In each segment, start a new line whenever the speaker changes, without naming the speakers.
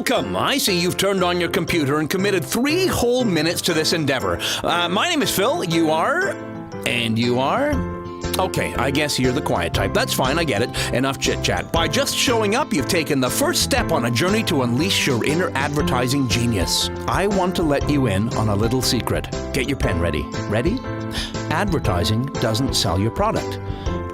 Welcome! I see you've turned on your computer and committed 3 whole minutes to this endeavor. My name is Phil. You are? And you are? Okay, I guess you're the quiet type. That's fine, I get it. Enough chit-chat. By just showing up, you've taken the first step on a journey to unleash your inner advertising genius. I want to let you in on a little secret. Get your pen ready. Ready? Advertising doesn't sell your product.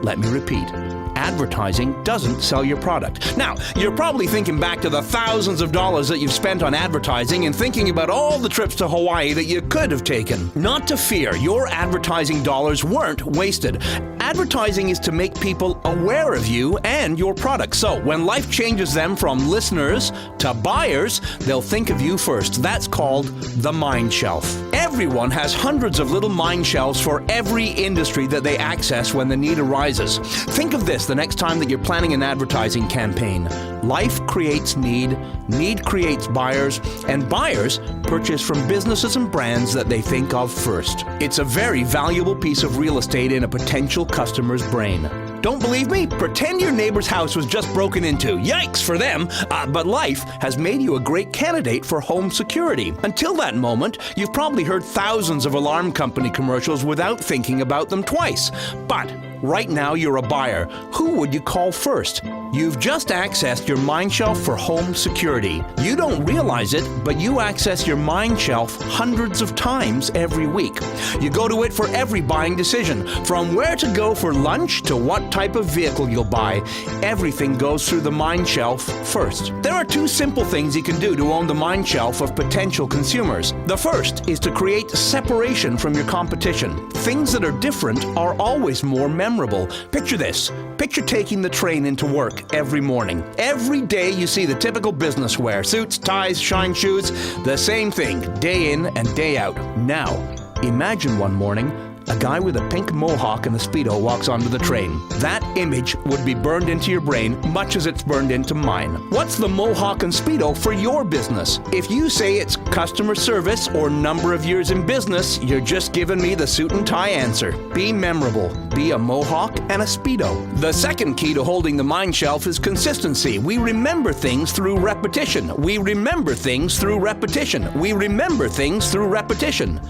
Let me repeat. Advertising doesn't sell your product. Now, you're probably thinking back to the thousands of dollars that you've spent on advertising and thinking about all the trips to Hawaii that you could have taken. Not to fear, your advertising dollars weren't wasted. Advertising is to make people aware of you and your product. So, when life changes them from listeners to buyers, they'll think of you first. That's called the mind shelf. Everyone has hundreds of little mind shelves for every industry that they access when the need arises. Think of this the next time that you're planning an advertising campaign. Life creates need, need creates buyers, and buyers purchase from businesses and brands that they think of first. It's a very valuable piece of real estate in a potential customer's brain. Don't believe me? Pretend your neighbor's house was just broken into. Yikes for them! But life has made you a great candidate for home security. Until that moment, you've probably heard thousands of alarm company commercials without thinking about them twice. But right now you're a buyer. Who would you call first? You've just accessed your mind shelf for home security. You don't realize it, but you access your mind shelf hundreds of times every week. You go to it for every buying decision, from where to go for lunch to what type of vehicle you'll buy. Everything goes through the mind shelf first. There are 2 simple things you can do to own the mind shelf of potential consumers. The first is to create separation from your competition. Things that are different are always more memorable. Picture this. Picture taking the train into work every morning. Every day you see the typical business wear, suits, ties, shine shoes, the same thing, day in and day out. Now, imagine one morning, a guy with a pink mohawk and a Speedo walks onto the train. That image would be burned into your brain, much as it's burned into mine. What's the mohawk and Speedo for your business? If you say it's customer service or number of years in business, you're just giving me the suit and tie answer. Be memorable. Be a mohawk and a Speedo. The second key to holding the mind shelf is consistency. We remember things through repetition. We remember things through repetition. We remember things through repetition.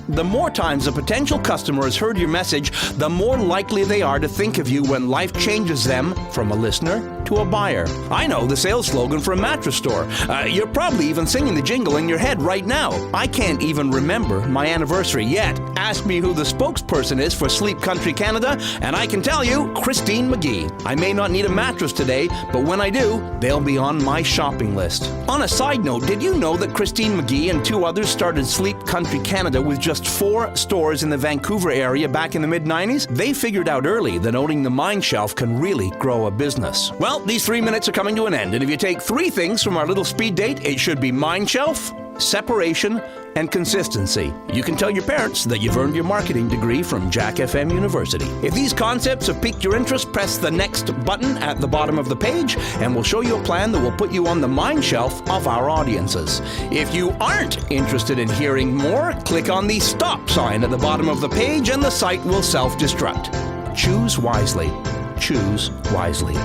The more times a potential customer has heard your message, the more likely they are to think of you when life changes them from a listener to a buyer. I know the sales slogan for a mattress store. You're probably even singing the jingle in your head right now. I can't even remember my anniversary yet. Ask me who the spokesperson is for Sleep Country Canada, and I can tell you, Christine McGee. I may not need a mattress today, but when I do, they'll be on my shopping list. On a side note, did you know that Christine McGee and 2 others started Sleep Country Canada with just 4 stores in the Vancouver area back in the mid-90s? They figured out early that owning the mind shelf can really grow a business. Well, these 3 minutes are coming to an end, and if you take 3 things from our little speed date, it should be mind shelf, separation, and consistency. You can tell your parents that you've earned your marketing degree from Jack FM University. If these concepts have piqued your interest, press the next button at the bottom of the page, and we'll show you a plan that will put you on the mind shelf of our audiences. If you aren't interested in hearing more, click on the stop sign at the bottom of the page, and the site will self-destruct. Choose wisely. Choose wisely.